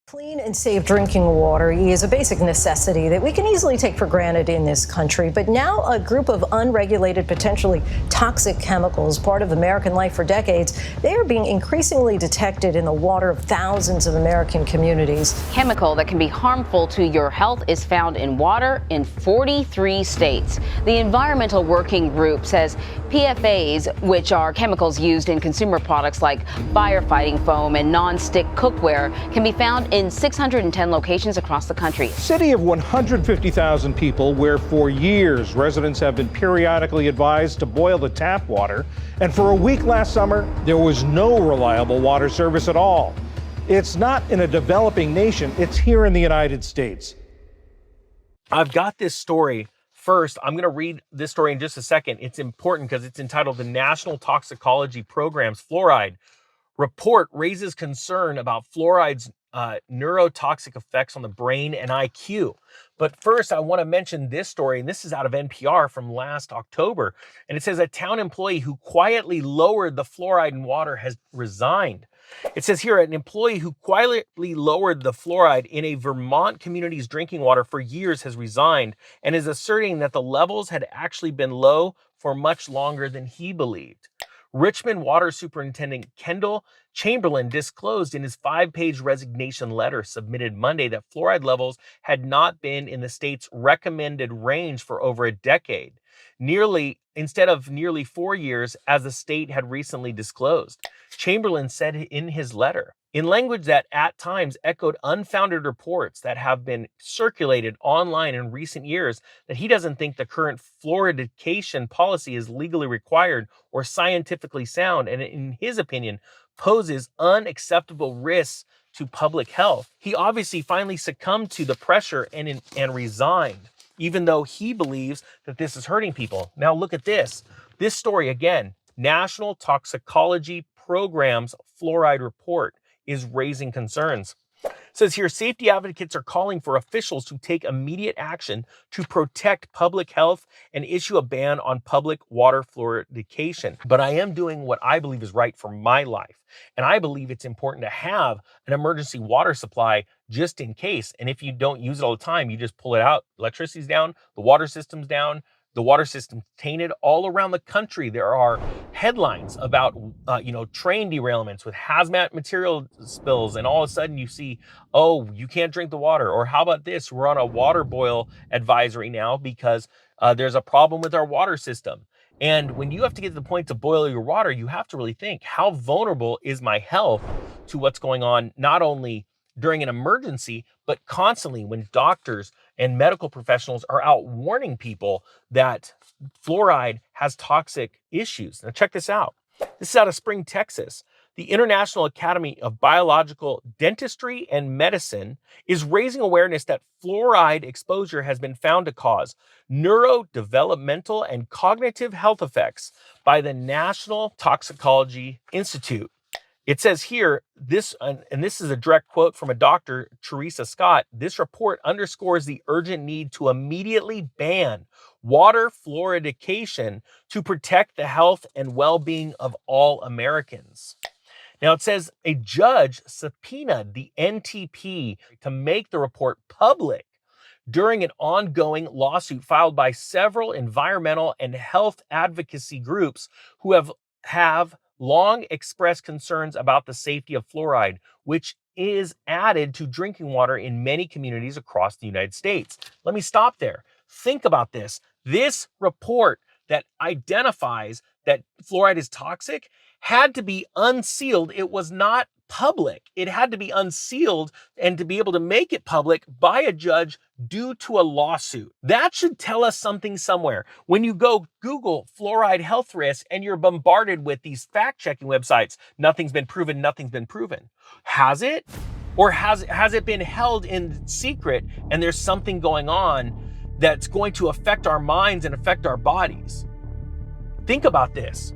Clean and safe drinking water is a basic necessity that we can easily take for granted in this country. But now a group of unregulated, potentially toxic chemicals, part of American life for decades, they are being increasingly detected in the water of thousands of American communities. Chemical that can be harmful to your health is found in water in 43 states. The Environmental Working Group says PFAs, which are chemicals used in consumer products like firefighting foam and non-stick cookware, can be found in 610 locations across the country. City of 150,000 people, where for years residents have been periodically advised to boil the tap water, and for a week last summer, there was no reliable water service at all. It's not in a developing nation, it's here in the United States. I've got this story. First, I'm going to read this story in just a second. It's important because it's entitled "The National Toxicology Program's Fluoride Report Raises Concern About Fluoride's Neurotoxic Effects on the Brain and IQ." But first, I want to mention this story, and this is out of NPR from last October. And it says a town employee who quietly lowered the fluoride in water has resigned. It says here, an employee who quietly lowered the fluoride in a Vermont community's drinking water for years has resigned and is asserting that the levels had actually been low for much longer than he believed. Richmond Water Superintendent Kendall Chamberlain disclosed in his 5-page resignation letter submitted Monday that fluoride levels had not been in the state's recommended range for over a decade, instead of nearly 4 years, as the state had recently disclosed. Chamberlain said in his letter, in language that at times echoed unfounded reports that have been circulated online in recent years, that he doesn't think the current fluoridation policy is legally required or scientifically sound, and in his opinion, poses unacceptable risks to public health. He obviously finally succumbed to the pressure and resigned, even though he believes that this is hurting people. Now look at this. This story again, National Toxicology Program's fluoride report is raising concerns. It says here, safety advocates are calling for officials to take immediate action to protect public health and issue a ban on public water fluoridation. But I am doing what I believe is right for my life. And I believe it's important to have an emergency water supply just in case. And if you don't use it all the time, you just pull it out. Electricity's down, the water system's down. The water system's tainted all around the country. There are headlines about, train derailments with hazmat material spills, and all of a sudden you see, oh, you can't drink the water. Or how about this? We're on a water boil advisory now because there's a problem with our water system. And when you have to get to the point to boil your water, you have to really think, how vulnerable is my health to what's going on, not only during an emergency, but constantly when doctors and medical professionals are out warning people that fluoride has toxic issues. Now check this out. This is out of Spring, Texas. The International Academy of Biological Dentistry and Medicine is raising awareness that fluoride exposure has been found to cause neurodevelopmental and cognitive health effects by the National Toxicology Institute. It says here, and this is a direct quote from a doctor, Teresa Scott, this report underscores the urgent need to immediately ban water fluoridation to protect the health and well-being of all Americans. Now it says a judge subpoenaed the NTP to make the report public during an ongoing lawsuit filed by several environmental and health advocacy groups who have long expressed concerns about the safety of fluoride, which is added to drinking water in many communities across the United States. Let me stop there. Think about this. This report that identifies that fluoride is toxic had to be unsealed. It was not public. It had to be unsealed and to be able to make it public by a judge due to a lawsuit. That should tell us something somewhere. When you go Google fluoride health risk and you're bombarded with these fact-checking websites, nothing's been proven, nothing's been proven. Has it? Or has it been held in secret and there's something going on that's going to affect our minds and affect our bodies? Think about this.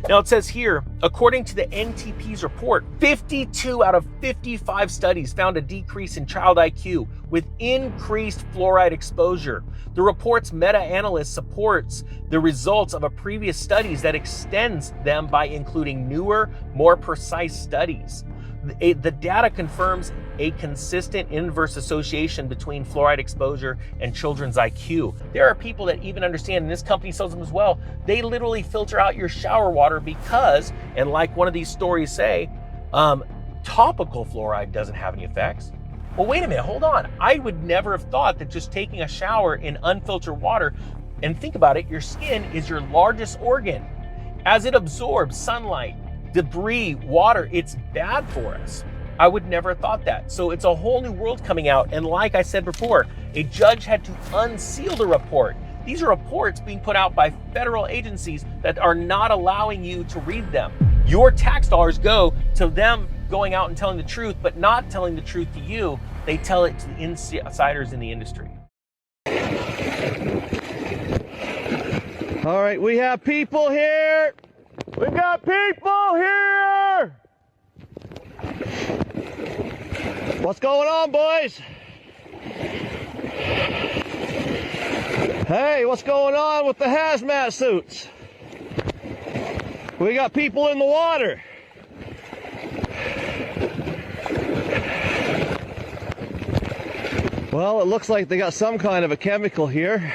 Now it says here, according to the NTP's report, 52 out of 55 studies found a decrease in child IQ with increased fluoride exposure. The report's meta-analysis supports the results of a previous studies that extends them by including newer, more precise studies. The data confirms a consistent inverse association between fluoride exposure and children's IQ. There are people that even understand, and this company sells them as well, they literally filter out your shower water because, and like one of these stories say, topical fluoride doesn't have any effects. Well, wait a minute, hold on. I would never have thought that just taking a shower in unfiltered water, and think about it, your skin is your largest organ. As it absorbs sunlight, debris, water, it's bad for us. I would never have thought that. So it's a whole new world coming out. And like I said before, a judge had to unseal the report. These are reports being put out by federal agencies that are not allowing you to read them. Your tax dollars go to them going out and telling the truth, but not telling the truth to you. They tell it to the insiders in the industry. All right, we have people here. We've got people here! What's going on, boys? Hey, what's going on with the hazmat suits? We got people in the water. Well, it looks like they got some kind of a chemical here.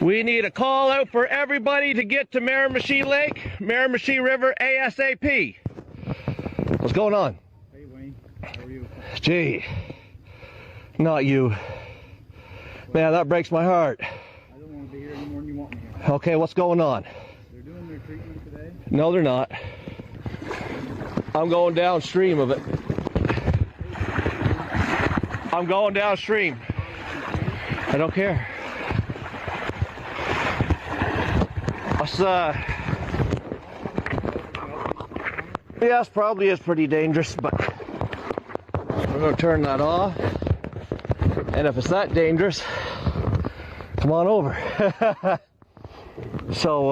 We need a call out for everybody to get to Miramichi Lake, Miramichi River ASAP. What's going on? Hey Wayne, how are you? Gee, not you. Man, that breaks my heart. I don't want to be here any more than you want me here. Okay, what's going on? They're doing their treatment today? No, they're not. I'm going downstream of it. I'm going downstream. I don't care. Yes, probably is pretty dangerous, but we're going to turn that off. And if it's that dangerous, come on over. So,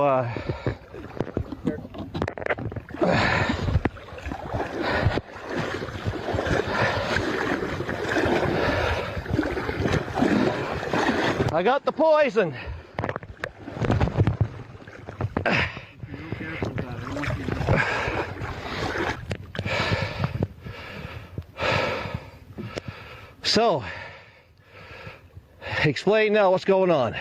I got the poison. So, explain now what's going on.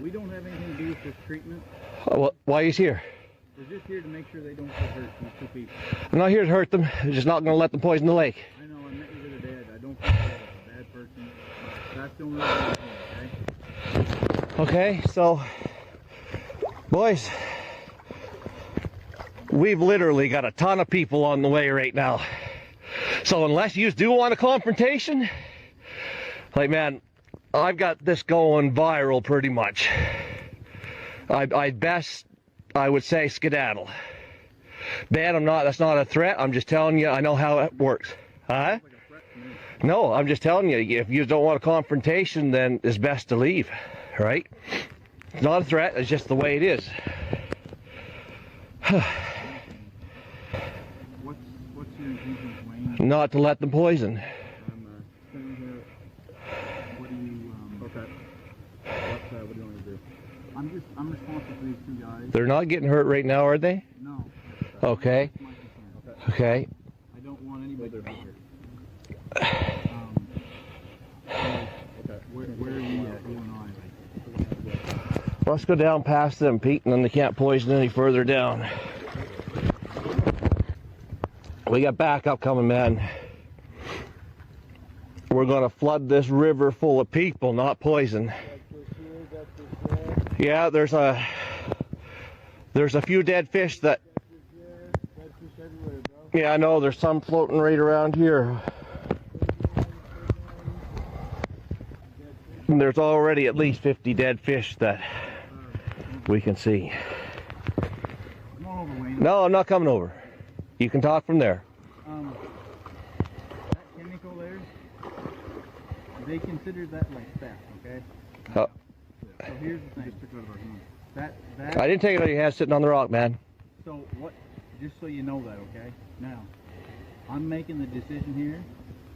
We don't have anything to do with this treatment. Why he's here? We're just here to make sure they don't get hurt, these two people. I'm not here to hurt them. I'm just not going to let them poison the lake. I know, I met you the other day. I don't think you're a bad person. That's the only reason I'm here, okay? Okay, so, boys, we've literally got a ton of people on the way right now. So unless you do want a confrontation, like, man, I've got this going viral pretty much. I'd best, I would say, skedaddle. Ben, that's not a threat. I'm just telling you, I know how it works. Huh? No, I'm just telling you, if you don't want a confrontation, then it's best to leave, right? It's not a threat, it's just the way it is. What's your intentions, Wayne? Not to let them poison. I'm responsible for these two guys. They're not getting hurt right now, are they? No. Okay. That's my concern. Okay. I don't want anybody to be here. Where are you at, you and I? Let's go down past them, Pete, and then they can't poison any further down. We got backup coming, man. We're gonna flood this river full of people, not poison. Yeah, there's a few dead fish that. Yeah, I know. There's some floating right around here. And there's already at least 50 dead fish that we can see. Come on over, Wayne. No, I'm not coming over. You can talk from there. That chemical there, they consider that like theft, okay? Oh. So here's the thing. That I didn't take it out of your hand sitting on the rock, man. So what? Just so you know that, okay? Now, I'm making the decision here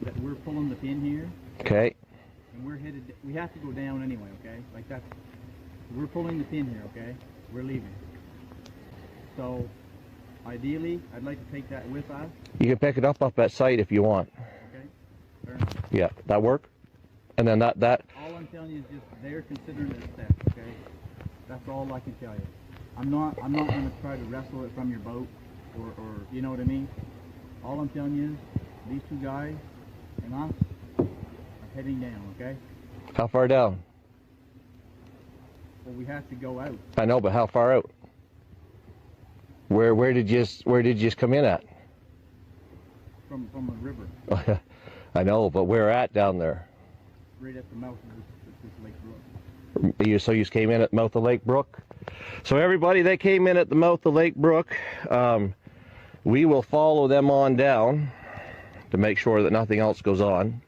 that we're pulling the pin here, Okay. and we're headed. We have to go down anyway, okay? Like that's. We're pulling the pin here, okay? We're leaving. So, ideally, I'd like to take that with us. You can pick it up at site if you want. Okay. Fair enough. Yeah, that work? And then that. All I'm telling you is just they're considering it theft, okay? That's all I can tell you. I'm not going to try to wrestle it from your boat, or you know what I mean. All I'm telling you is these two guys and us are heading down, okay? How far down? Well, we have to go out. I know, but how far out? Where did you just come in at? From a river, I know, but where at down there? right at the mouth of this Lake Brook. So you came in at the mouth of Lake Brook? So everybody, they came in at the mouth of Lake Brook. We will follow them on down to make sure that nothing else goes on.